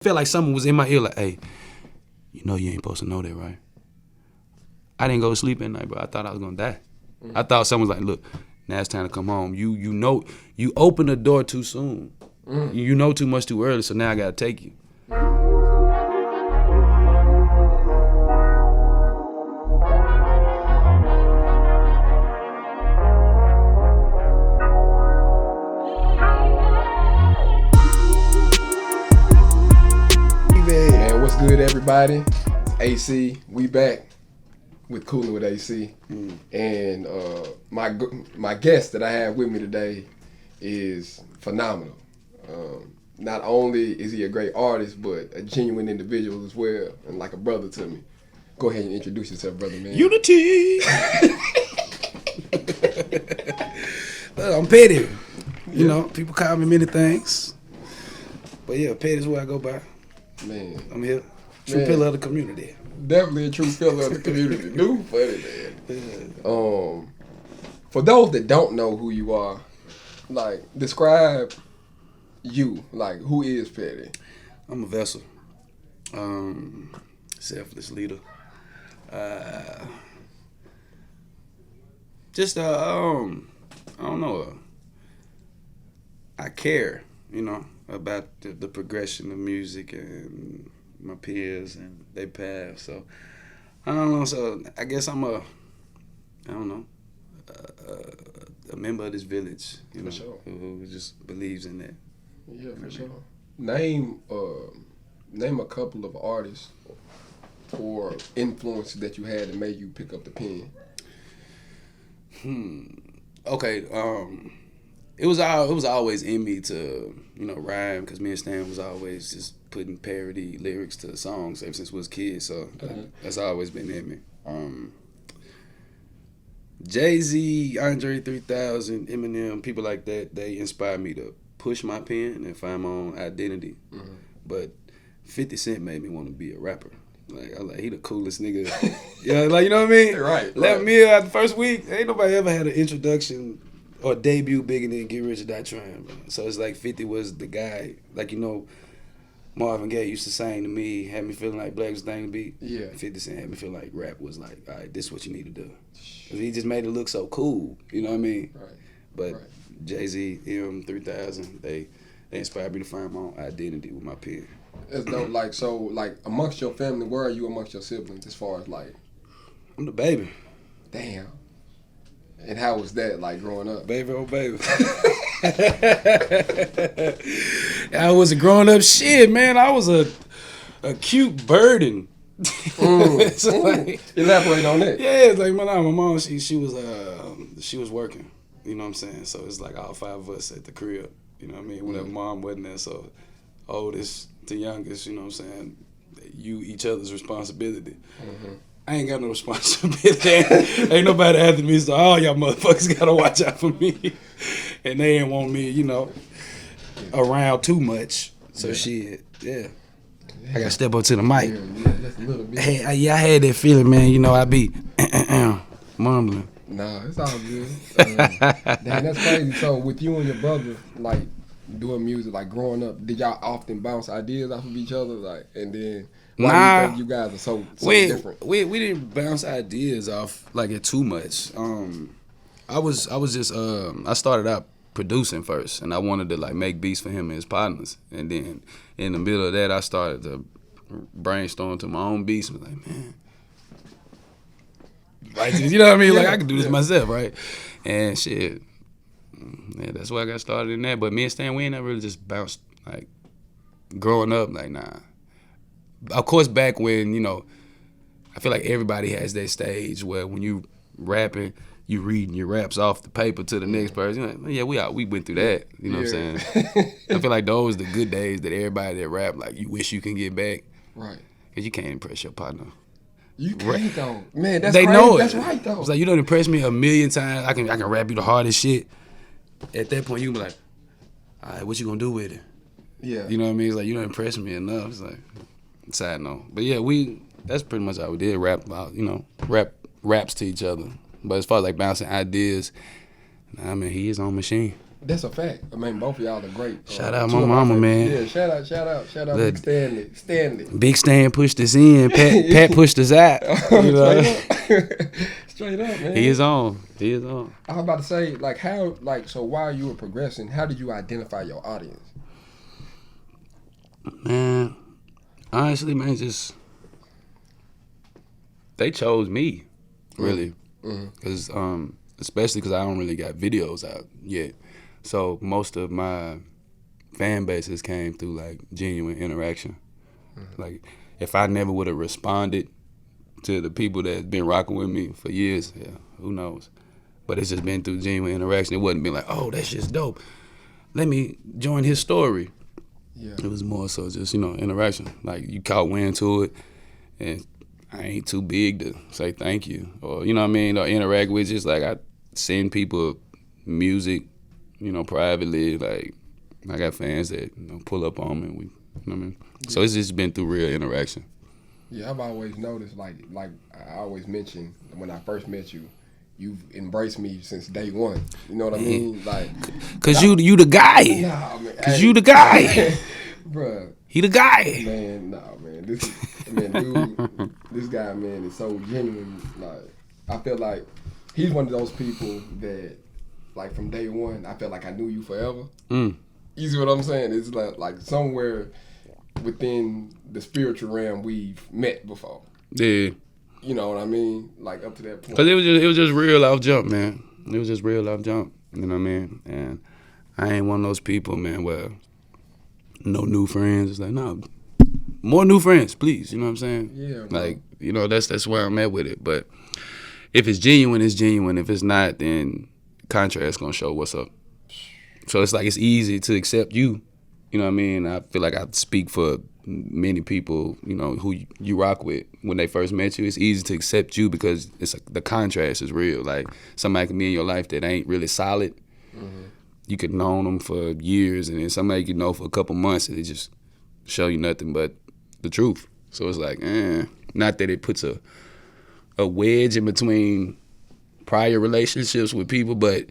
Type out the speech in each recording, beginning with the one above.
felt like someone was in my ear like, hey, you know you ain't supposed to know that, right? I didn't go to sleep at night, bro. I thought I was gonna die. I thought someone was like, look, now it's time to come home. You know, you open the door too soon. You know too much too early, so now I gotta take you. Man, what's good, everybody? AC, we back with Coolin with AC, and my guest that I have with me today is phenomenal. Not only is he a great artist, but a genuine individual as well, and like a brother to me. Go ahead and introduce yourself, brother, man. Unity. I'm Patti. You know, people call me many things, but yeah, Patti is what I go by. Man, I'm here, true pillar of the community. Definitely a true pillar of the community. Dude, funny, man. For those that don't know who you are, like, describe you. Like, who is Patti? I'm a vessel. Selfless leader. I don't know. I care, you know, about the progression of music and my peers and their path. So I don't know. So I guess I'm a member of this village, you know, sure. who just believes in that. Yeah, for sure. Name a couple of artists or influences that you had that made you pick up the pen. Okay. It was always in me to, you know, rhyme, because me and Stan was always just putting parody lyrics to songs ever since we was kids. So that's always been in me. Jay-Z, Andre 3000, Eminem, people like that, they inspired me to push my pen and find my own identity. But 50 Cent made me want to be a rapper. Like, I was like, he the coolest nigga. Yeah, like, you know what I mean? Right. Left me out the first week. Ain't nobody ever had an introduction or debut bigger than Get Rich or Die Trying, bro. So it's like 50 was the guy. Like, you know, Marvin Gaye used to sing to me, had me feeling like black was the thing to be. Yeah. 50 Cent had me feel like rap was like, all right, this is what you need to do. Because he just made it look so cool, you know what I mean? Right. But Jay-Z, M, 3000, they inspired me to find my own identity with my pen. That's dope. Like, so, like, amongst your family, where are you amongst your siblings as far as, like... I'm the baby. Damn. And how was that, like, growing up? Baby, oh baby. I was a grown-up shit, man. I was a cute burden. Like, elaborate on that. Yeah, it's like my mom, she was working. You know what I'm saying? So it's like all five of us at the crib. You know what I mean? Whenever mom wasn't there, so oldest to youngest, you know what I'm saying? You each other's responsibility. I ain't got no responsibility. Ain't nobody after me, so all y'all motherfuckers gotta watch out for me. And they ain't want me, you know, around too much. So shit, yeah. I gotta step up to the mic. Yeah, just a little bit. Hey, I had that feeling, man. You know, I be mumbling. Nah, it's all good. Damn, that's crazy. So with you and your brother, like, doing music, like, growing up, did y'all often bounce ideas off of each other? Like, and then why do you think you guys are so different? We didn't bounce ideas off like it too much. I was just I started out producing first, and I wanted to like make beats for him and his partners, and then in the middle of that I started to brainstorm to my own beats. And was like, man, like, you know what I mean? Like, I can do this myself, right? And shit, yeah, that's why I got started in that. But me and Stan, we ain't never really just bounced like growing up. Like, nah. Of course, back when, you know, I feel like everybody has that stage where when you rapping, you reading your raps off the paper to the next person. You're like, yeah, we went through that. You know what I'm saying? I feel like those the good days that everybody that rap, like, you wish you can get back. Right. Because you can't impress your partner. You can't, though. Man, that's they crazy. Know it. That's right, though. It's like, you don't impress me a million times. I can rap you the hardest shit. At that point, you can be like, all right, what you gonna do with it? Yeah. You know what I mean? It's like, you don't impress me enough. It's like, side note. But yeah, that's pretty much how we did rap about, you know, raps to each other. But as far as like bouncing ideas, I mean, he is on machine. That's a fact. I mean, both of y'all are great. Shout out my mama, man. Yeah, shout out Big Stanley. Big Stan pushed us in. Pat pushed us out. You know? Straight up, man. He is on. I was about to say, so while you were progressing, how did you identify your audience? Man, honestly, man, they chose me, really. Because, especially because I don't really got videos out yet. So most of my fan bases came through, like, genuine interaction. Like, if I never would have responded to the people that's been rocking with me for years, yeah, who knows? But it's just been through genuine interaction. It wasn't been like, oh, that's just dope. Let me join his story. Yeah. It was more so just, interaction. Like, you caught wind to it, and I ain't too big to say thank you. Or, you know what I mean? Or interact with. Just like I send people music, privately. Like, I got fans that, pull up on me. And we, you know what I mean? Yeah. So it's just been through real interaction. Yeah, I've always noticed, like I always mention, when I first met you, you've embraced me since day one. You know what I mean? Like, cause you the guy. Nah, man. Cause you the guy, bruh. He the guy. Man, nah, man. Dude, this guy, man, is so genuine. Like, I feel like he's one of those people that, like, from day one, I felt like I knew you forever. You see what I'm saying? It's like somewhere within the spiritual realm we've met before. Yeah. You know what I mean? Like, up to that point. Cause it was just real off jump, man. It was just real off jump. You know what I mean? And I ain't one of those people, man, where no new friends. It's like, no, more new friends, please. You know what I'm saying? Yeah. Bro. Like, that's where I'm at with it. But if it's genuine, it's genuine. If it's not, then contrast gonna show what's up. So it's like it's easy to accept you. You know what I mean? I feel like I speak for many people, who you rock with when they first met you. It's easy to accept you because the contrast is real. Like, somebody can be in your life that ain't really solid. You could know them for years, and then somebody you could know for a couple months, and they just show you nothing but the truth. So it's like, not that it puts a wedge in between prior relationships with people, but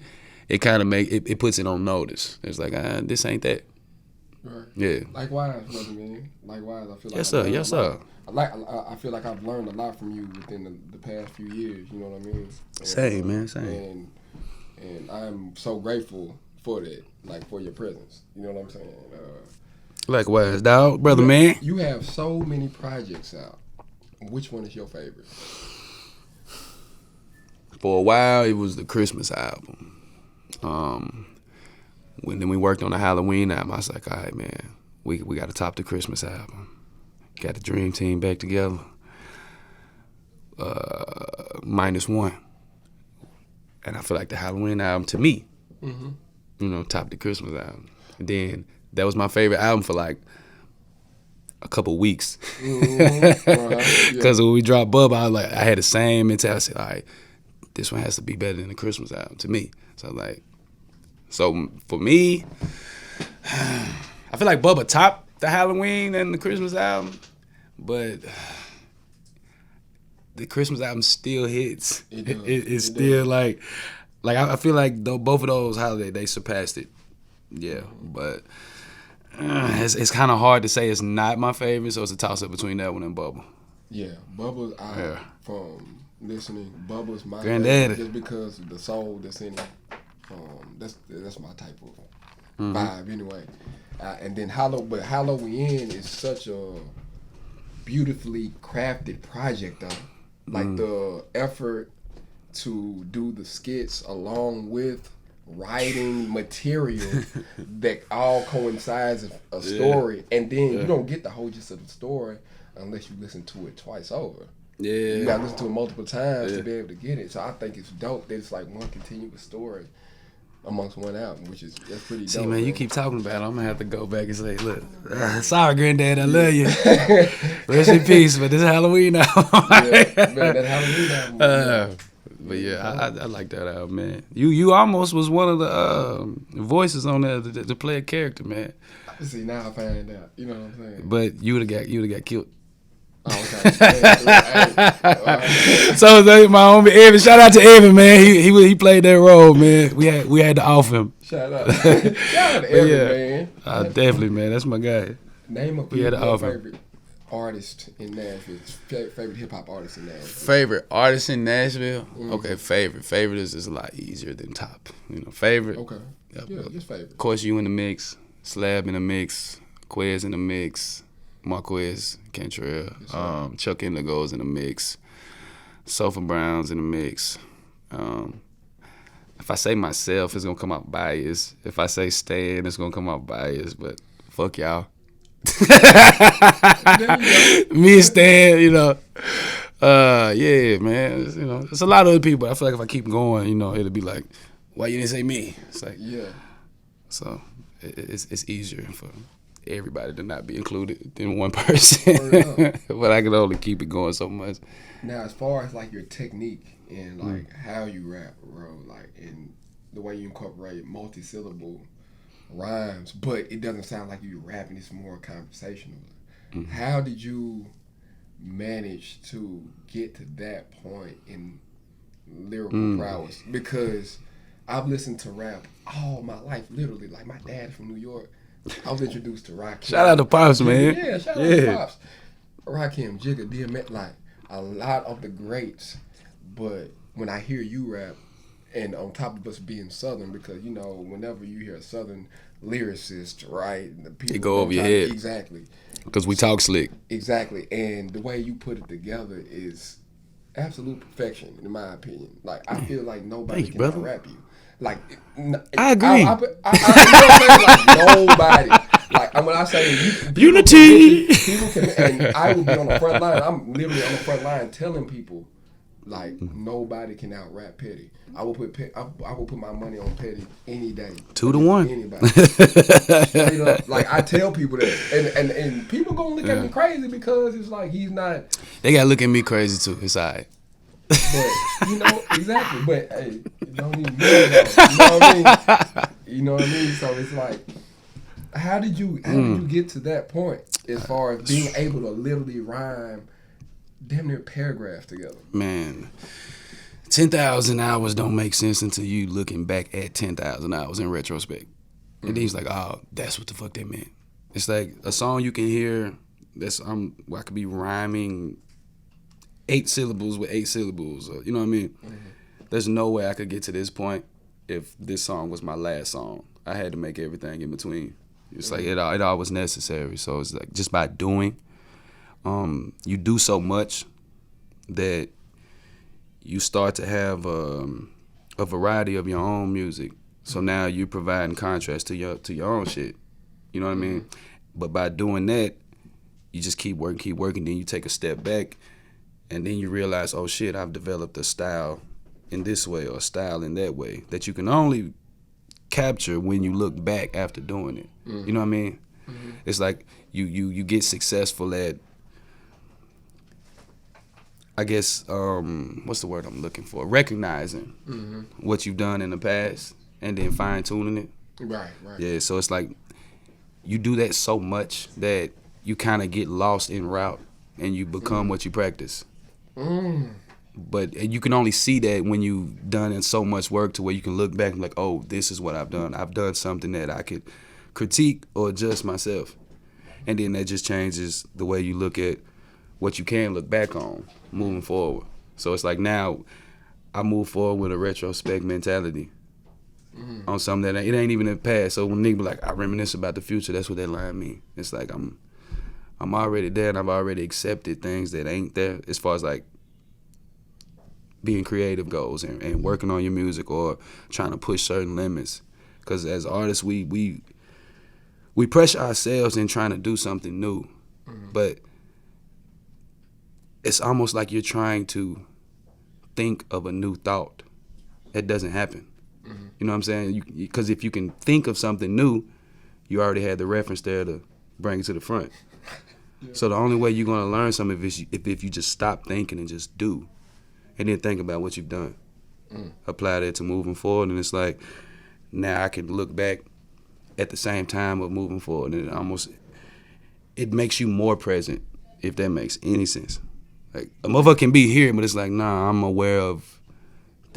it kind of it puts it on notice. It's like, this ain't that. Right. Yeah. Likewise, brother, man. Likewise, I feel like yes, sir. I feel like I've learned a lot from you within the past few years. You know what I mean? Same, man. Same. And I'm so grateful for that, like, for your presence. You know what I'm saying? Likewise, dog, brother, man. You have so many projects out. Which one is your favorite? For a while, it was the Christmas album. When we worked on the Halloween album, I was like, all right, man, we got to top the Christmas album. Got the Dream Team back together. -1. And I feel like the Halloween album, to me, topped the Christmas album. And then that was my favorite album for like a couple weeks. Because when we dropped Bubba, I had the same mentality. I said, all right, this one has to be better than the Christmas album to me. So for me, I feel like Bubba topped the Halloween and the Christmas album, but the Christmas album still hits. It's still like I feel like both of those holidays, they surpassed it. Yeah, but it's kind of hard to say it's not my favorite, so it's a toss-up between that one and Bubba. Yeah, Bubba's from listening. Bubba's my Granddaddy. favorite just because of the soul that's in it. That's my type of vibe anyway. And then Halloween is such a beautifully crafted project though. Like the effort to do the skits along with writing material that all coincides a story, and then you don't get the whole gist of the story unless you listen to it twice over. Yeah, you gotta listen to it multiple times to be able to get it. So I think it's dope that it's like one continuous story amongst one album, that's pretty dope. See, man, you keep talking about it. I'm gonna have to go back and say, look, sorry, Granddad, I love you. Rest in peace, but this Halloween album. Yeah, man, that Halloween album. But yeah, I like that album, man. You almost was one of the voices on there to play a character, man. See, now I find out. You know what I'm saying? But you would have got killed. Oh, okay. So my homie Evan, shout out to Evan, man. He played that role, man. We had to off him. Shout out. Shout out to Eric, man. Definitely, man. That's my guy. Name a favorite artist in Nashville. Favorite hip hop artist in Nashville. Favorite artist in Nashville? Mm-hmm. Okay, favorite. Favorite is a lot easier than top. You know, favorite. Okay. Yeah, just favorite. Of course, you in the mix. Slab in the mix. Quez in the mix. Marquez, Cantrell. Yes, Chuck Indigo's in the mix. Sofa Brown's in the mix. If I say myself, it's gonna come out biased. If I say Stan, it's gonna come out biased. But fuck y'all. Me and Stan, you know. Yeah, man. You know, there's a lot of other people. I feel like if I keep going, you know, it'll be like, why you didn't say me? It's like, yeah. So it's easier for everybody to not be included than one person. But I can only keep it going so much. Now, as far as like your technique and like how you rap, bro, like and the way you incorporate multi-syllable rhymes, but it doesn't sound like you're rapping, it's more conversational. Mm-hmm. How did you manage to get to that point in lyrical prowess? Because I've listened to rap all my life, literally. Like my dad from New York, I was introduced to Rakim. Shout out to Pops, man. Yeah, shout out to Pops. Rakim, Jigga, DMX, like a lot of the greats. But when I hear you rap, and on top of us being Southern, because, you know, whenever you hear a Southern lyricist, right? The people it go over your head. Exactly. Because we talk slick. Exactly. And the way you put it together is absolute perfection, in my opinion. Like, I feel like nobody can rap you. Like, I agree. You know what I'm saying? Like, nobody. Like, when I say unity, people can, and I will be on the front line. I'm literally on the front line telling people, like, nobody can out rap Petty. I will put my money on Petty any day. 2-1. Anybody. Straight up. Like, I tell people that, and people gonna look at me crazy because it's like he's not. They gotta look at me crazy too. It's alright. But you know exactly. But hey, it don't even matter. You know what I mean? You know what I mean? So it's like, how did you get to that point as far as being able to literally rhyme damn near paragraphs together? Man, 10,000 hours don't make sense until you looking back at 10,000 hours in retrospect. And then he's like, oh, that's what the fuck that meant. It's like a song you can hear that's I could be rhyming 8 syllables with 8 syllables. You know what I mean? Mm-hmm. There's no way I could get to this point if this song was my last song. I had to make everything in between. It's like it all was necessary. So it's like just by doing, you do so much that you start to have a variety of your own music. So now you're providing contrast to your own shit. You know what I mean? But by doing that, you just keep working. Then you take a step back, and then you realize, oh shit, I've developed a style in this way or a style in that way that you can only capture when you look back after doing it. Mm-hmm. You know what I mean? Mm-hmm. It's like you get successful at, I guess, what's the word I'm looking for? Recognizing what you've done in the past and then fine tuning it. Right. Yeah, so it's like you do that so much that you kind of get lost en route and you become what you practice. But you can only see that when you've done so much work to where you can look back and be like, oh, this is what I've done. I've done something that I could critique or adjust myself. And then that just changes the way you look at what you can look back on moving forward. So it's like now I move forward with a retrospect mentality on something that it ain't even in the past. So when niggas be like, I reminisce about the future, that's what that line mean. It's like I'm already there and I've already accepted things that ain't there as far as like being creative goes and working on your music or trying to push certain limits. Because as artists, we pressure ourselves in trying to do something new. But it's almost like you're trying to think of a new thought. It doesn't happen. You know what I'm saying? Because if you can think of something new, you already had the reference there to bring it to the front. Yeah. So the only way you're going to learn something is if you just stop thinking and just do. And then think about what you've done. Apply that to moving forward. And it's like, now I can look back at the same time of moving forward. And it makes you more present, if that makes any sense. Like, a motherfucker can be here, but it's like, nah, I'm aware of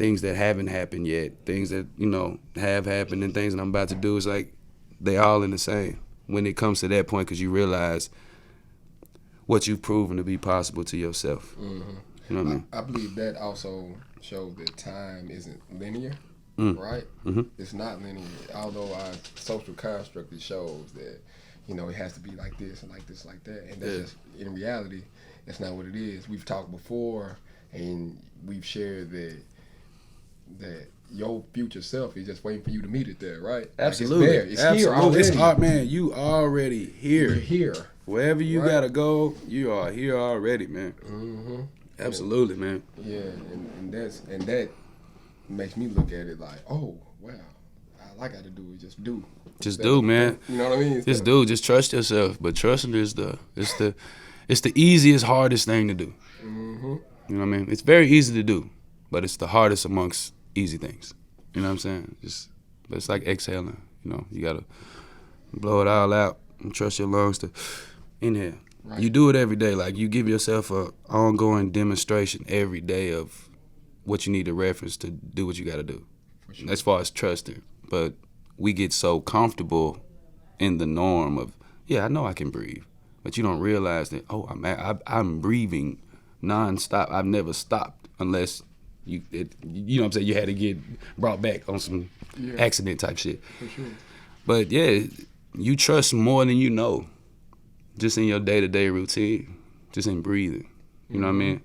things that haven't happened yet, things that, you know, have happened, and things that I'm about to do. It's like they all in the same when it comes to that point, because you realize what you've proven to be possible to yourself. Mm-hmm. You know what I mean? I believe that also shows that time isn't linear, right? Mm-hmm. It's not linear. Although our social construct, it shows that, you know, it has to be like this and like this, like that. And that's just, in reality, that's not what it is. We've talked before, and we've shared that your future self is just waiting for you to meet it there, right? Absolutely. Like it's there. It's here already. It's hard, man. You already here. You're here. Wherever you gotta go, you are here already, man. Mm-hmm. Absolutely, man. Yeah, and that makes me look at it like, oh wow, all I got to do is just do. Just do, man. You know what I mean? Just do. Just trust yourself. But trusting is it's the easiest, hardest thing to do. Mm-hmm. You know what I mean? It's very easy to do, but it's the hardest amongst easy things. You know what I'm saying? But it's like exhaling. You know, you gotta blow it all out and trust your lungs to inhale. Right. You do it every day. Like, you give yourself a ongoing demonstration every day of what you need to reference to do what you got to do. For sure. As far as trusting. But we get so comfortable in the norm of, yeah, I know I can breathe. But you don't realize that, oh, I'm breathing nonstop. I've never stopped unless you know what I'm saying, you had to get brought back on some accident type shit. For sure. But yeah, you trust more than you know. Just in your day-to-day routine, just in breathing. You know what I mean?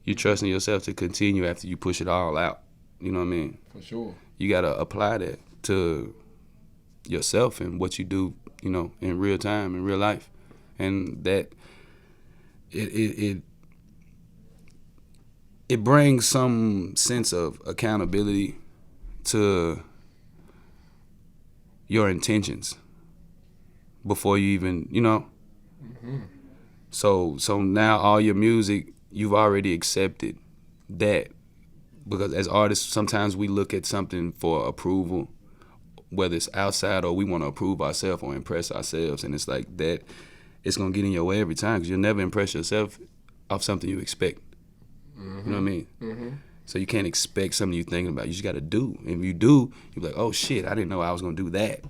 You trusting yourself to continue after you push it all out. You know what I mean? For sure. You got to apply that to yourself and what you do, you know, in real time, in real life. And that it brings some sense of accountability to your intentions before you even, you know. Mm-hmm. So now all your music, you've already accepted that, because as artists, sometimes we look at something for approval, whether it's outside or we want to approve ourselves or impress ourselves, and it's like that, it's gonna get in your way every time, because you'll never impress yourself off something you expect. Mm-hmm. You know what I mean? Mm-hmm. So you can't expect something you're thinking about. You just gotta do. And if you do, you're like, oh shit, I didn't know I was gonna do that.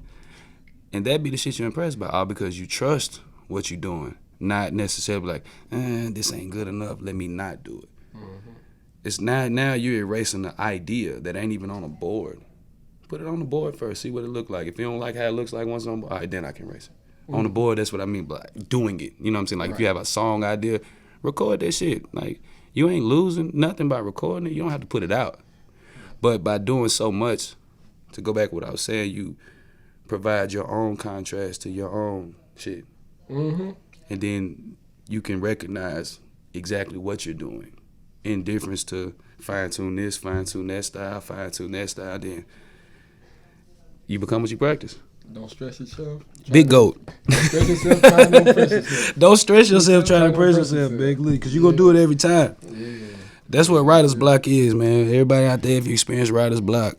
And that be the shit you're impressed by, all because you trust what you're doing, not necessarily like, this ain't good enough, let me not do it. Mm-hmm. It's now you're erasing the idea that ain't even on a board. Put it on the board first, see what it look like. If you don't like how it looks like once on the board, all right, then I can erase it. Mm-hmm. On the board, that's what I mean by doing it. You know what I'm saying? Like, right. If you have a song idea, record that shit. Like, you ain't losing nothing by recording it. You don't have to put it out. But by doing so much, to go back to what I was saying, you provide your own contrast to your own shit. Mm-hmm. And then you can recognize exactly what you're doing in difference to fine-tune this, fine-tune that style, fine-tune that style. Then you become what you practice. Don't stress yourself. Big goat. Don't stress yourself trying to impress yourself. Don't stress yourself trying to impress yourself, Big Lee, because you're going to do it every time. Yeah. That's what writer's block is, man. Everybody out there, if you experience writer's block,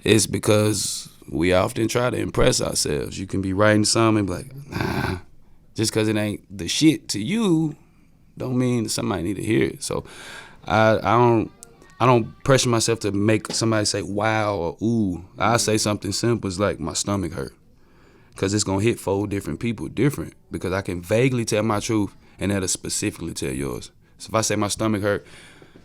it's because we often try to impress ourselves. You can be writing something and be like, nah. Just because it ain't the shit to you, don't mean somebody need to hear it. So I don't pressure myself to make somebody say wow or ooh. I say something simple, it's like my stomach hurt, because it's gonna hit 4 different people different, because I can vaguely tell my truth and that'll specifically tell yours. So if I say my stomach hurt,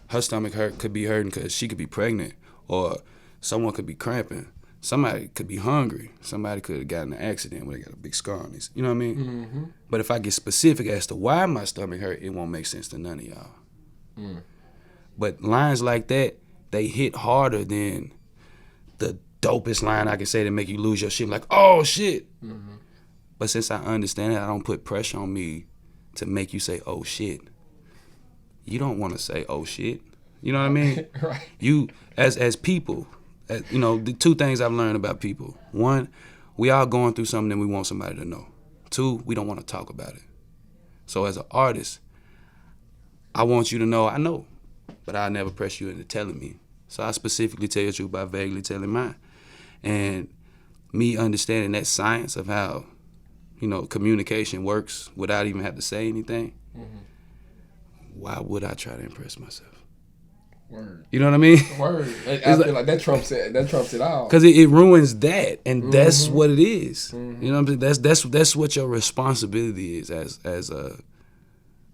her stomach hurt could be hurting because she could be pregnant, or someone could be cramping. Somebody could be hungry. Somebody could have gotten an accident where they got a big scar on this. You know what I mean? Mm-hmm. But if I get specific as to why my stomach hurt, it won't make sense to none of y'all. Mm. But lines like that, they hit harder than the dopest line I can say to make you lose your shit. Like, oh, shit. Mm-hmm. But since I understand it, I don't put pressure on me to make you say, oh, shit. You don't want to say, oh, shit. You know what I mean? Right. You, as people... You know, the 2 things I've learned about people. 1, we all going through something that we want somebody to know. 2, we don't want to talk about it. So as an artist, I want you to know I know, but I'll never press you into telling me. So I specifically tell you the truth by vaguely telling mine. And me understanding that science of how, you know, communication works without even having to say anything, mm-hmm. Why would I try to impress myself? Word. You know what I mean? Word. I feel like that trumps it all. Because it ruins that, and that's what it is. You know what I'm saying? That's what your responsibility is as a,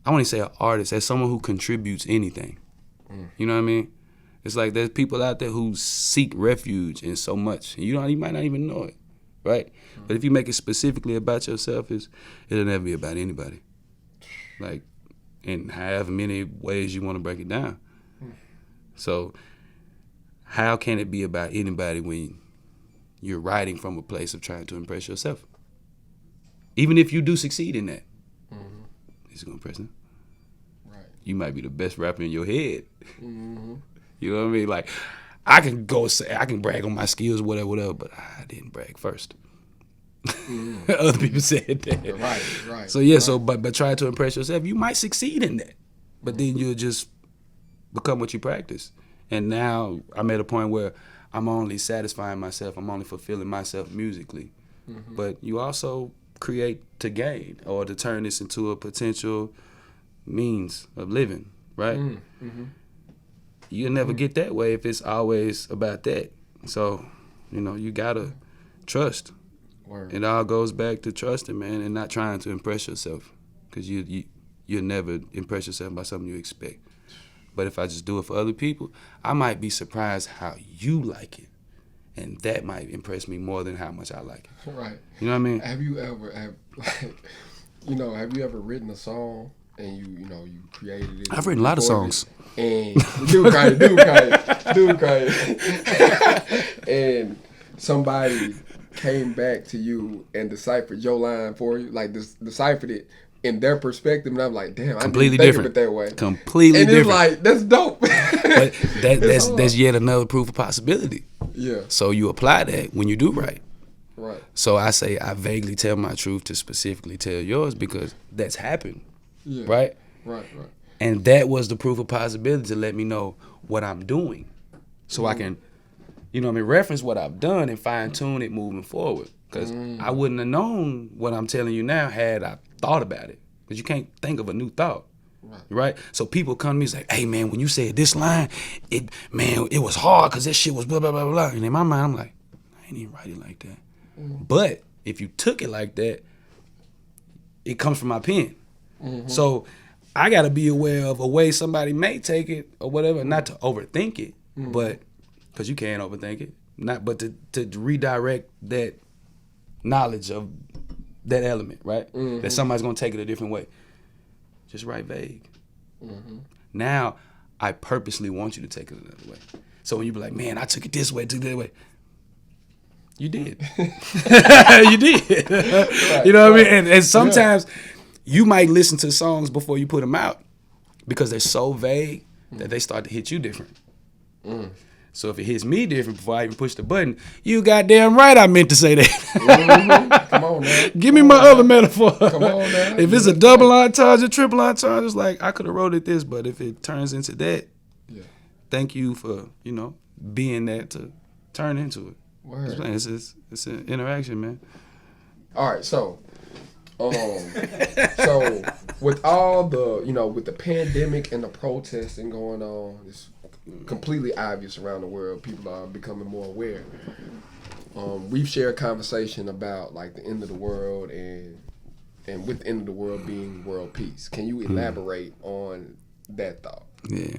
I want to say an artist, as someone who contributes anything. You know what I mean? It's like there's people out there who seek refuge in so much, and you might not even know it, right? But if you make it specifically about yourself, it'll never be about anybody. Like, in however many ways you want to break it down. So, how can it be about anybody when you're writing from a place of trying to impress yourself? Even if you do succeed in that, it's gonna impress them. Right. You might be the best rapper in your head. You know what I mean? Like, I can brag on my skills, whatever, but I didn't brag first. Other people said that. Right. So yeah, but try to impress yourself. You might succeed in that, but then you'll just become what you practice. And now I'm at a point where I'm only satisfying myself. I'm only fulfilling myself musically. But you also create to gain or to turn this into a potential means of living, right? You'll never get that way if it's always about that. So, you gotta trust. Word. It all goes back to trusting, man, and not trying to impress yourself, because you'll never impress yourself by something you expect. But if I just do it for other people, I might be surprised how you like it, and that might impress me more than how much I like it. Right. You know what I mean? Have you ever have you ever written a song and you created it? I've written a lot of songs. And dude crying. And somebody came back to you and deciphered your line for you, like deciphered it in their perspective, and I'm like, damn, completely I didn't different. Think of it that way. Completely and different. And it's like, that's dope. But that's yet another proof of possibility. Yeah. So you apply that when you do write. Right. So I say I vaguely tell my truth to specifically tell yours because that's happened. Yeah. Right? Right. And that was the proof of possibility to let me know what I'm doing. So I can, reference what I've done and fine tune it moving forward. Because I wouldn't have known what I'm telling you now had I thought about it. Because you can't think of a new thought. Right? So people come to me and say, hey, man, when you said this line, it was hard because this shit was blah, blah, blah, blah. And in my mind, I'm like, I ain't even write it like that. But if you took it like that, it comes from my pen. So I got to be aware of a way somebody may take it or whatever, not to overthink it, but because you can't overthink it, but to redirect that knowledge of that element, right? That somebody's going to take it a different way. Just write vague. Now, I purposely want you to take it another way. So when you be like, man, I took it this way, took it that way. You did. You did. Right, you know what I mean? And sometimes you might listen to songs before you put them out because they're so vague that they start to hit you different. So if it hits me different before I even push the button, you goddamn right I meant to say that. Come on, man. Give me my other metaphor. Come on, man. If it's a double entendre, a triple entendre, it's like I could have wrote it this, but if it turns into that, thank you for, being that to turn into it. Word. It's an interaction, man. All right, so with all the, with the pandemic and the protesting going on, it's completely obvious around the world. People are becoming more aware. We've shared conversation about like the end of the world and with the end of the world being world peace. Can you elaborate on that thought? Yeah.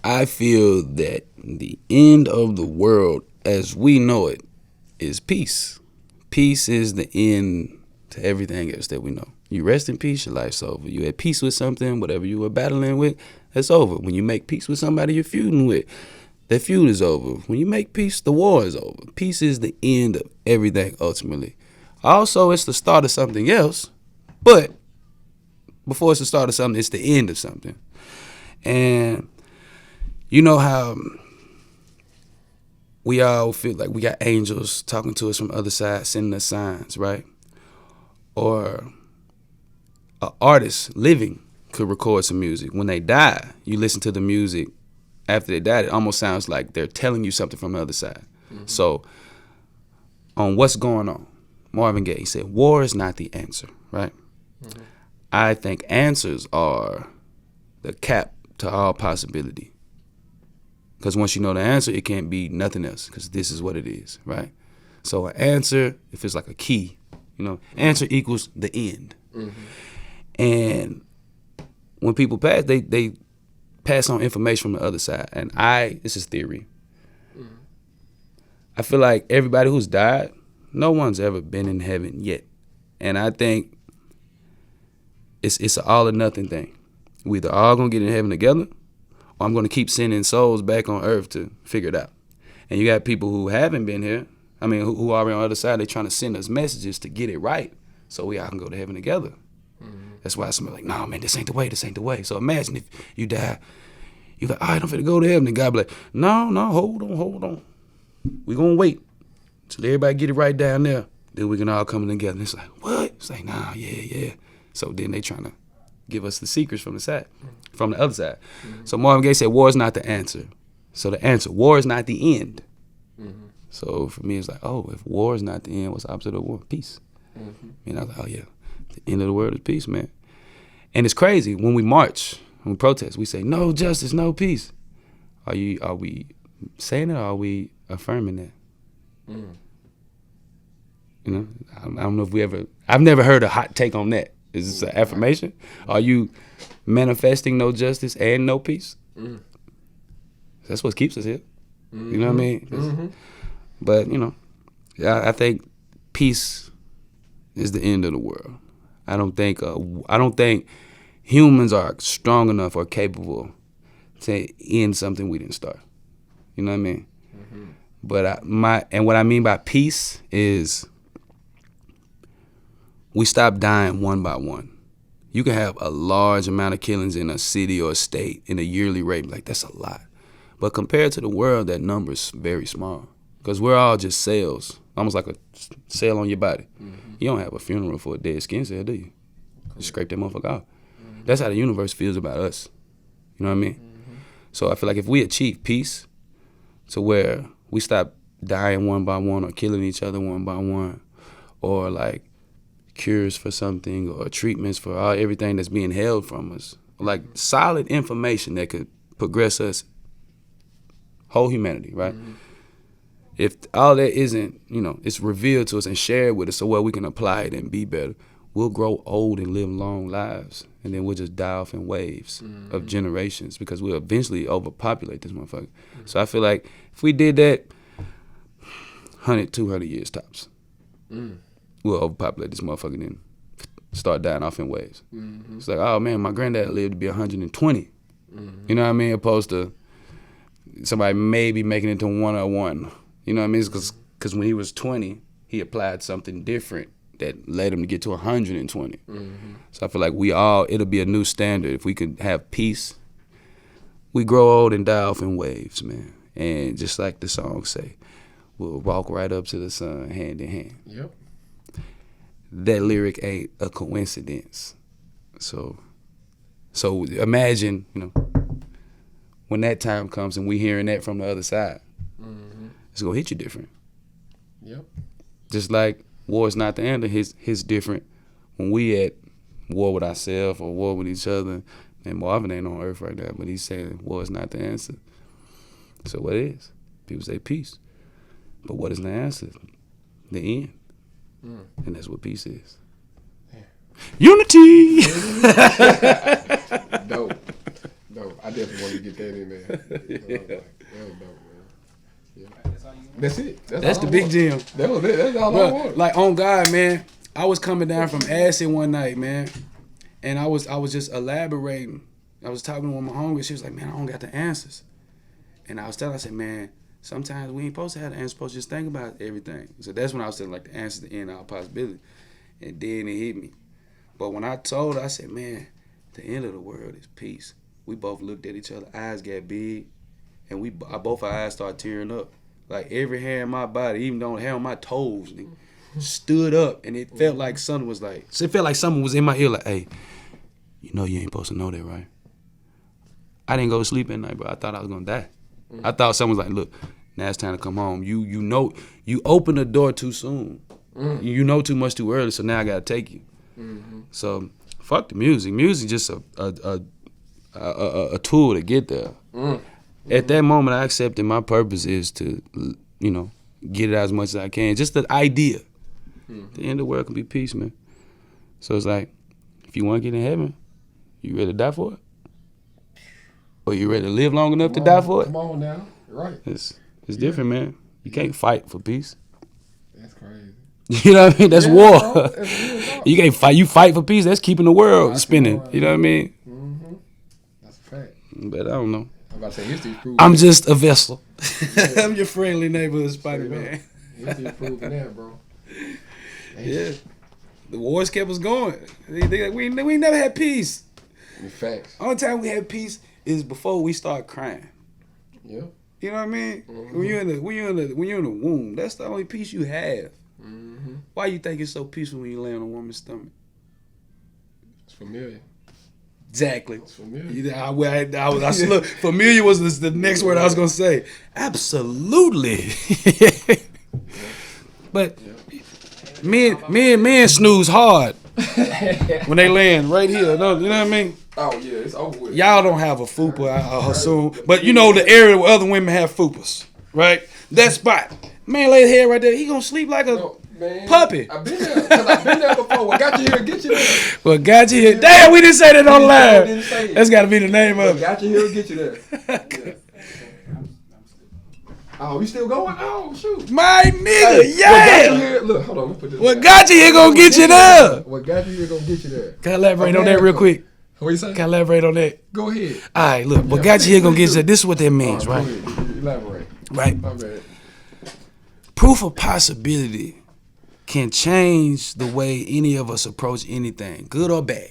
I feel that the end of the world as we know it is peace. Peace is the end to everything else that we know. You rest in peace, your life's over. You at peace with something, whatever you were battling with, that's over. When you make peace with somebody you're feuding with, that feud is over. When you make peace, the war is over. Peace is the end of everything ultimately. Also, it's the start of something else, but before it's the start of something, it's the end of something. And you know how we all feel like we got angels talking to us from the other side, sending us signs, right? Or an artist living could record some music. When they die, you listen to the music after they died, it almost sounds like they're telling you something from the other side. So on what's going on, Marvin Gaye said, war is not the answer, right? I think answers are the cap to all possibility. Because once you know the answer, it can't be nothing else, because this is what it is, right? So an answer, if it's like a key, answer equals the end. And when people pass, they pass on information from the other side. And this is theory. I feel like everybody who's died, no one's ever been in heaven yet. And I think it's an all or nothing thing. We either all gonna get in heaven together, or I'm gonna keep sending souls back on earth to figure it out. And you got people who haven't been here, who are on the other side, they trying to send us messages to get it right so we all can go to heaven together. That's why somebody like, nah, man, this ain't the way, this ain't the way. So imagine if you die, you're like, all right, I'm finna go to heaven. And God be like, no, hold on. We gonna wait till everybody get it right down there. Then we can all come together. And it's like, what? It's like, nah, yeah. So then they trying to give us the secrets from the other side. So Marvin Gaye said, war is not the answer. So the answer, war is not the end. So for me, it's like, oh, if war is not the end, what's the opposite of war? Peace. And I was like, oh yeah, the end of the world is peace, man. And it's crazy, when we march, when we protest, we say, no justice, no peace. Are we saying it, or are we affirming that? I don't know if I've never heard a hot take on that. Is this an affirmation? Are you manifesting no justice and no peace? That's what keeps us here. You know what I mean? But, I think peace is the end of the world. I don't think humans are strong enough or capable to end something we didn't start. You know what I mean? But what I mean by peace is we stop dying one by one. You can have a large amount of killings in a city or a state in a yearly rate. Like, that's a lot. But compared to the world, that number is very small. Because we're all just cells, almost like a cell on your body. You don't have a funeral for a dead skin cell, do you? You scrape that motherfucker off. That's how the universe feels about us. You know what I mean? So I feel like if we achieve peace to where we stop dying one by one or killing each other one by one, or like cures for something or treatments for everything that's being held from us, like solid information that could progress us, whole humanity, right? If all that isn't, it's revealed to us and shared with us so well we can apply it and be better, we'll grow old and live long lives, and then we'll just die off in waves of generations, because we'll eventually overpopulate this motherfucker. So I feel like if we did that, 100, 200 years tops, we'll overpopulate this motherfucker and then start dying off in waves. It's like, oh man, my granddad lived to be 120. You know what I mean? Opposed to somebody maybe making it to 101. You know what I mean? Because when he was 20, he applied something different that led him to get to 120. So I feel like it'll be a new standard. If we could have peace, we grow old and die off in waves, man. And just like the song say, we'll walk right up to the sun hand in hand. Yep. That lyric ain't a coincidence. So imagine, when that time comes and we hearing that from the other side, it's gonna hit you different. Yep. Just like war is not the end of his different when we at war with ourselves or war with each other. And Marvin ain't on earth right now, but he's saying war is not the answer. So what is? People say peace. But what is the answer? The end. And that's what peace is. Yeah. Unity! Dope. I definitely want to get that in there. That was dope, man. Yeah. That's it. That's the big gem. That was it. That's all I wanted. Like, on God, man, I was coming down from acid one night, man, and I was just elaborating. I was talking to one of my homies. She was like, man, I don't got the answers. And I said, man, sometimes we ain't supposed to have the answers, supposed to just think about everything. So that's when I was saying, like, the answer to end all possibility. And then it hit me. But when I told her, I said, man, the end of the world is peace. We both looked at each other, eyes got big, and both our eyes started tearing up. Like, every hair in my body, even though the hair on my toes, stood up, and it felt like something was like, so it felt like someone was in my ear like, hey, you ain't supposed to know that, right? I didn't go to sleep at night, bro. I thought I was gonna die. I thought someone was like, look, now it's time to come home. You opened the door too soon. You know too much too early, so now I gotta take you. So fuck the music. Music just a tool to get there. At that moment, I accepted my purpose is to, get it out as much as I can. Just the idea. The end of the world can be peace, man. So it's like, if you want to get in heaven, you ready to die for it? Or you ready to live long enough to die for it? Come on now. Right. It's different, man. You can't fight for peace. That's crazy. You know what I mean? That's war. Bro, that's You can't fight. You fight for peace. That's keeping the world spinning. You know what I mean? Mm-hmm. That's a fact. But I don't know. I'm about to say history's proving. I'm just a vessel. I'm your friendly neighborhood Spider-Man. History's proving that, bro. Yeah. The wars kept us going. We never had peace. Facts. Only time we had peace is before we start crying. Yeah. You know what I mean? Mm-hmm. When you're in the womb, that's the only peace you have. Mm-hmm. Why you think it's so peaceful when you lay on a woman's stomach? It's familiar. Exactly. It's familiar. Look, familiar was the next word I was gonna say. Absolutely. But men snooze hard when they land right here. You know what I mean? Oh yeah, it's over with. Y'all don't have a fupa, I assume, but you know the area where other women have fupas, right? That spot, man, lay his head right there. He gonna sleep like a puppy. I've been there. Cause I've been there before. What got you here? Get you there. Well, got you here. Damn, we didn't say that on live. That's got to be the name of it. Got you here. Get you there. Yeah. Oh, we still going? Oh, shoot. My nigga, Hey, yeah. What got you here? Look, hold on. Let me put this. What got you here gonna get you there. What got you here gonna get you there? Can I elaborate on that real quick? What you say? Can I elaborate on that? Go ahead. All right, look. What got you here gonna get you there. This is what that means, All right? Go ahead. Elaborate. Right. My bad. Proof of possibility can change the way any of us approach anything, good or bad.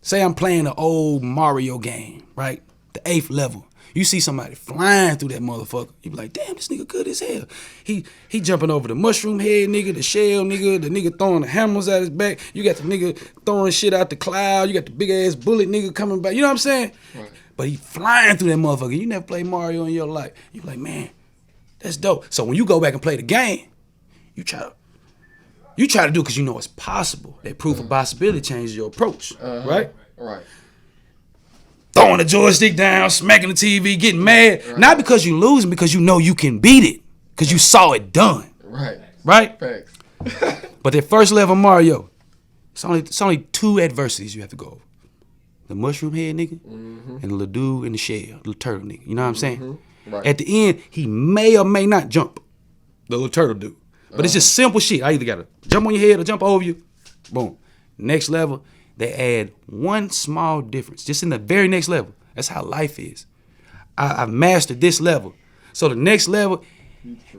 Say I'm playing an old Mario game, right? The 8th level. You see somebody flying through that motherfucker. You be like, damn, this nigga good as hell. He jumping over the mushroom head nigga, the shell nigga, the nigga throwing the hammers at his back. You got the nigga throwing shit out the cloud. You got the big ass bullet nigga coming back. You know what I'm saying? Right. But he flying through that motherfucker. You never played Mario in your life. You be like, man, that's dope. So when you go back and play the game, you try to do it because you know it's possible. That proof of possibility changes your approach, right? Right. Throwing the joystick down, smacking the TV, getting mad. Right. Not because you losing, because you know you can beat it. Because you saw it done. Right. Right? Facts. But that first level Mario, it's only 2 adversities you have to go over. The mushroom head nigga and the little dude in the shell, the little turtle nigga. You know what I'm saying? Right. At the end, he may or may not jump. The little turtle dude. But it's just simple shit. I either gotta jump on your head or jump over you. Boom. Next level, they add one small difference. Just in the very next level. That's how life is. I've mastered this level. So the next level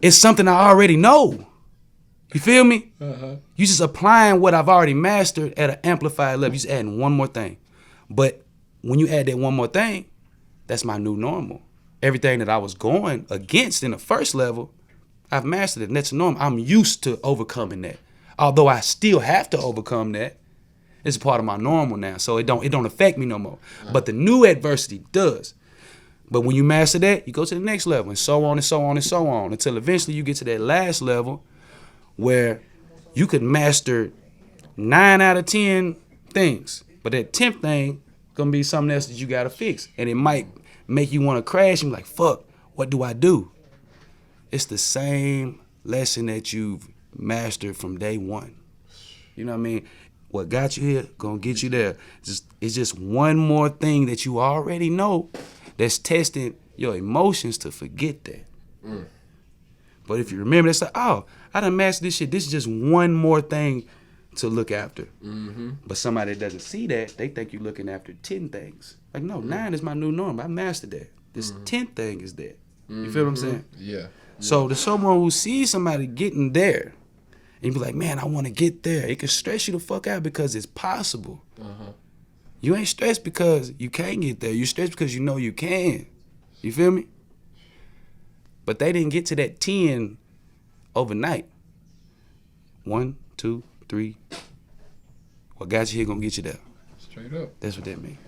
is something I already know. You feel me? You just applying what I've already mastered at an amplified level. You just adding one more thing. But when you add that one more thing, that's my new normal. Everything that I was going against in the first level, I've mastered it, and that's normal. I'm used to overcoming that. Although I still have to overcome that, it's a part of my normal now, so it don't affect me no more. But the new adversity does. But when you master that, you go to the next level, and so on and so on and so on, until eventually you get to that last level where you could master 9 out of 10 things. But that 10th thing gonna be something else that you gotta fix. And it might make you wanna crash and be like, fuck, what do I do? It's the same lesson that you've mastered from day one. You know what I mean? What got you here, gonna get you there. It's just one more thing that you already know that's testing your emotions to forget that. But if you remember, it's like, oh, I done mastered this shit. This is just one more thing to look after. But somebody that doesn't see that, they think you're looking after 10 things. Like, no, 9 is my new norm. I mastered that. This 10th thing is that. You feel what I'm saying? Yeah. So there's someone who sees somebody getting there, and you be like, man, I want to get there. It can stress you the fuck out because it's possible. You ain't stressed because you can't get there. You're stressed because you know you can. You feel me? But they didn't get to that 10 overnight. 1, 2, 3. What got you here gonna get you there. Straight up. That's what that means.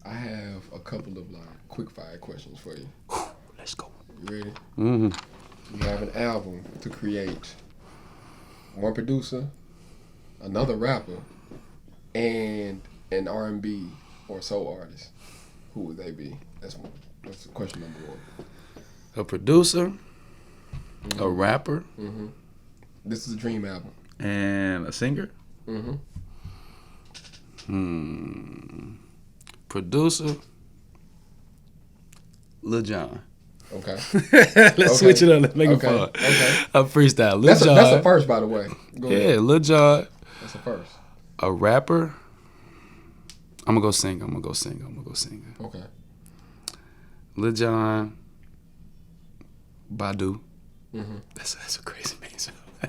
I have a couple of quick fire questions for you. Let's go. You ready? Mm-hmm. You have an album to create. One producer, another rapper, and an R&B or soul artist. who would they be? That's question number one. A producer, a rapper, This is a dream album. and a singer. Producer, Lil Jon. Okay. Let's switch it up. Let's make it fun. Okay. A freestyle. Lil Jon. That's a first, by the way. Go ahead. Yeah, Lil Jon. That's a first. A rapper. I'm gonna go sing. Okay. Lil Jon. Badu. That's a crazy man.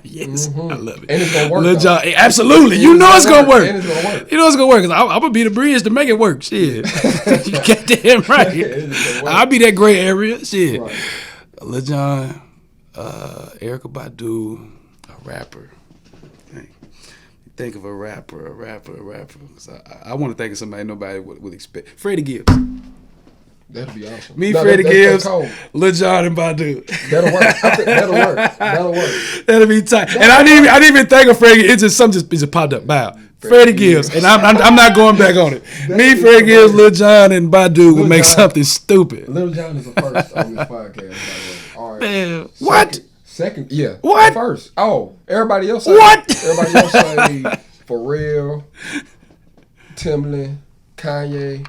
Yes, I love it. And it's gonna work. Lil Jon, absolutely. You know it's gonna work. And it's gonna work. You know it's gonna work. Cause I'm gonna be the bridge to make it work. Shit, you got damn right. I'll be that gray area. Shit. Right. Lil Jon, Erykah Badu, a rapper. Think of a rapper. Cause I want to think of somebody nobody would expect. Freddie Gibbs. That'd be awesome. Freddie Gibbs, Lil Jon, and Badu. That'll work. I think that'll work. That'll be tight. And I didn't even think of Freddie. It just popped up. Wow. Freddie Gibbs, and I'm not going back on it. Freddie Gibbs, Lil Jon, and Badu will make something stupid. Lil Jon is the first on this podcast, by the way. All right. Man, what? Second, yeah. What? First. Oh, everybody else say what? Everybody else say Pharrell, Timbaland, Kanye,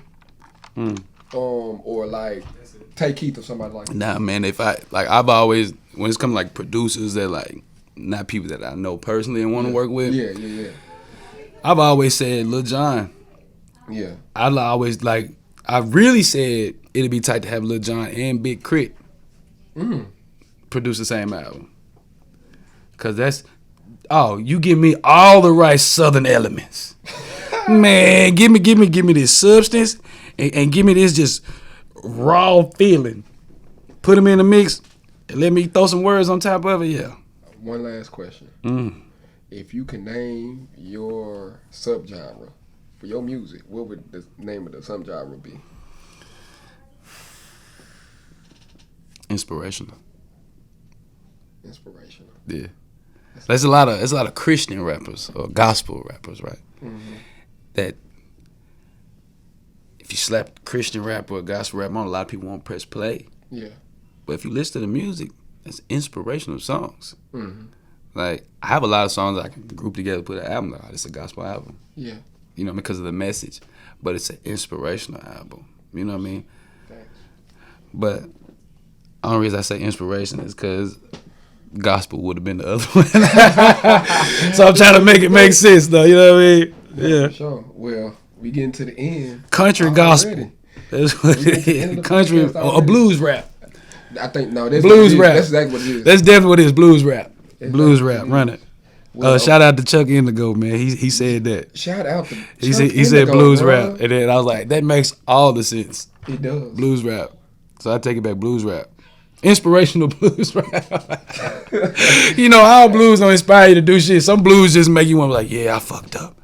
or like Tay Keith or somebody like that. Nah, man. I've always, when it's come to like producers that like not people that I know personally and want to work with. Yeah. I've always said Lil Jon. Yeah. I really said it'd be tight to have Lil Jon and Big Crit produce the same album. Cause you give me all the right Southern elements. Man, give me this substance and give me this just raw feeling. Put them in the mix and let me throw some words on top of it, yeah. One last question. If you can name your subgenre for your music, what would the name of the subgenre be? Inspirational. Yeah. There's a lot of Christian rappers or gospel rappers, right? That if you slap Christian rap or gospel rap on, a lot of people won't press play. Yeah. But if you listen to the music, it's inspirational songs. Like, I have a lot of songs I can group together, put an album out. It's a gospel album. Yeah. You know, because of the message. But it's an inspirational album. You know what I mean? Thanks. But the only reason I say inspiration is because gospel would have been the other one. So I'm trying to make it make sense, though. You know what I mean? Yeah. For sure. Well, we getting to the end. Country gospel. That's what it is. Country or blues rap. I think, no, that's blues rap. That's exactly what it is. That's definitely what it is. Blues rap. Blues Exactly. rap. Run it. Well, Shout out to Chuck Indigo, man. He said that. Shout out to He Chuck said Indigo, blues bro. rap, and then I was like, that makes all the sense. It does. Blues rap. So I take it back. Blues rap. Inspirational blues rap. You know, all blues don't inspire you to do shit. Some blues just make you want to be like, yeah, I fucked up.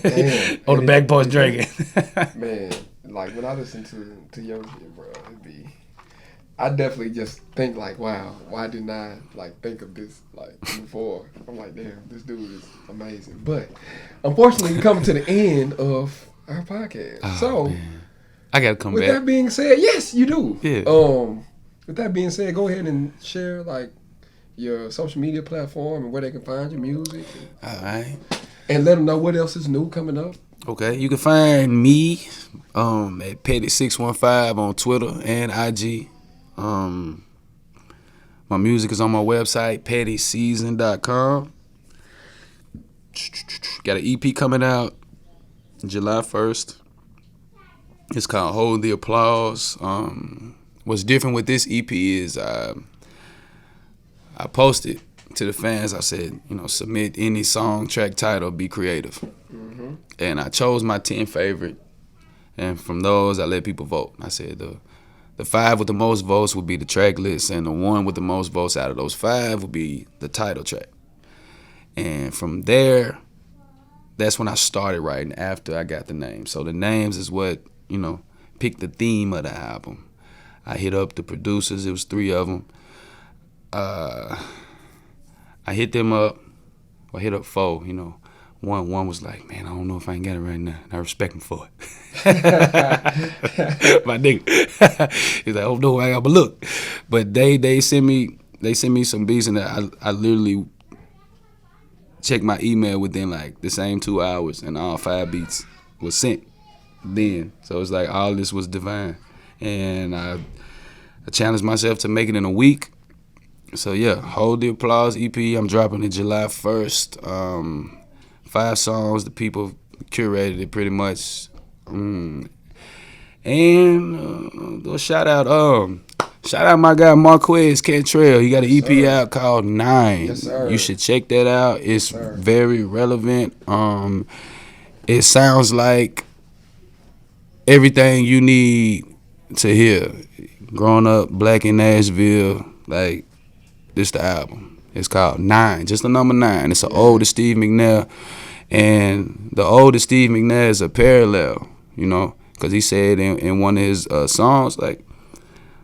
Man, On the back porch drinking. Man, like when I listen to your shit, bro, I definitely just think like, wow, why didn't I like think of this like before? I'm like, damn, this dude is amazing. But unfortunately, we're coming to the end of our podcast. Oh, so man. I gotta come with back. that being said, yes, you do. Yeah. With that being said, go ahead and share like your social media platform and where they can find your music. All right. And let them know what else is new coming up. Okay, you can find me at Patti615 on Twitter and IG. My music is on my website, pattyseason.com. Got an EP coming out July 1st. It's called Hold the Applause. What's different with this EP is I posted to the fans. I said, submit any song, track title, be creative. And I chose my 10 favorite. And from those, I let people vote. I said the 5 with the most votes would be the track list, and the 1 with the most votes out of those 5 would be the title track. And from there, that's when I started writing after I got the names. So the names is what, picked the theme of the album. I hit up the producers. It was 3 of them. I hit them up. I hit up 4, One was like, man, I don't know if I ain't got it right now. And I respect him for it. My nigga. He's like, oh no, I got but look. But they send me some beats, and I literally checked my email within like the same 2 hours, and all 5 beats was sent then. So it's like all this was divine. And I challenged myself to make it in a week. So yeah, Hold the Applause EP, I'm dropping it July 1st. 5 songs, the people curated it pretty much. And shout out my guy Marquez Cantrell. He got an EP out called 9. Yes, sir. You should check that out. It's very relevant. It sounds like everything you need to hear. Growing up black in Nashville, like, this the album. It's called 9, just the number 9. It's an ode to Steve McNair. And the ode to Steve McNair is a parallel, you know, because he said in one of his songs, like,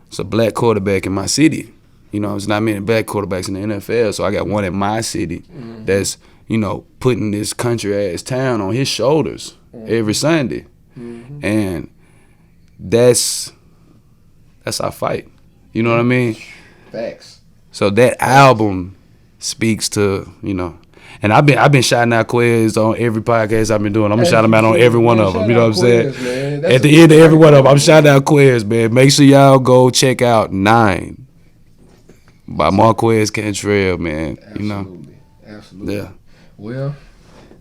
it's a black quarterback in my city. You know, it's not many black quarterbacks in the NFL, so I got one in my city that's, you know, putting this country-ass town on his shoulders every Sunday. And that's our fight. You know what I mean? Facts. So that album speaks to, you know, and I've been shouting out Quez on every podcast I've been doing. I'm gonna shout him out on every one of them. You know what I'm saying? At the end of every one of them, I'm shouting out Quez, man. Make sure y'all go check out 9 by Marquez Cantrell, man. Absolutely. You know? Absolutely. Yeah. Well,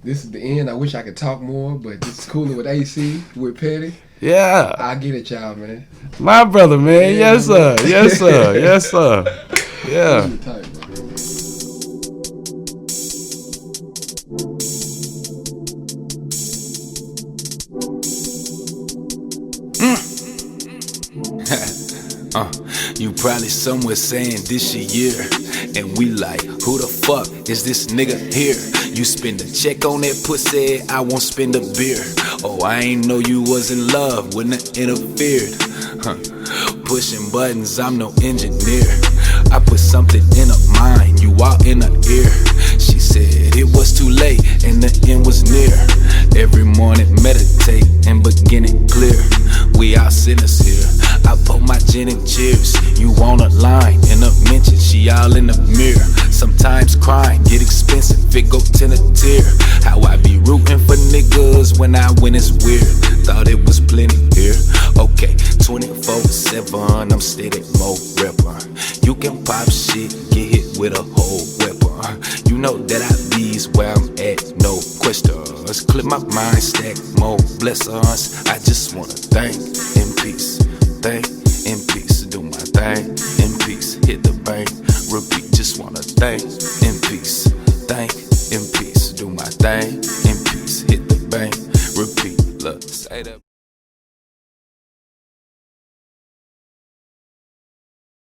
this is the end. I wish I could talk more, but this is Coolin with AC, with Patti. Yeah. I get it, y'all, man. My brother, man. Yeah, Yes, sir. Yes, sir. Yes, sir. Yeah. You probably somewhere saying this your year, and we like, who the fuck is this nigga here? You spend a check on that pussy, I won't spend a beer. Oh, I ain't know you was in love, wouldn't have interfered. Pushing buttons, I'm no engineer. I put something in her mind, you all in her ear. She said it was too late and the end was near. Every morning meditate and begin it clear. We all sinners here. I pour my gin and cheers. You want a line and a mention, she all in the mirror. Sometimes crying get expensive, it go 10 a tear. How I be rooting for niggas when I win is weird. Thought it was plenty here. Okay, 24/7, I'm steady mo rapper. You can pop shit, get hit with a whole weapon. You know that I bees where I'm at, no questions. Clip my mind, stack more blessings. I just wanna thank in peace, thank in peace, do my thing in peace, hit the bank, repeat. Just wanna thank in peace, thank in peace, do my thing in peace, hit the bank, repeat. Look, say that.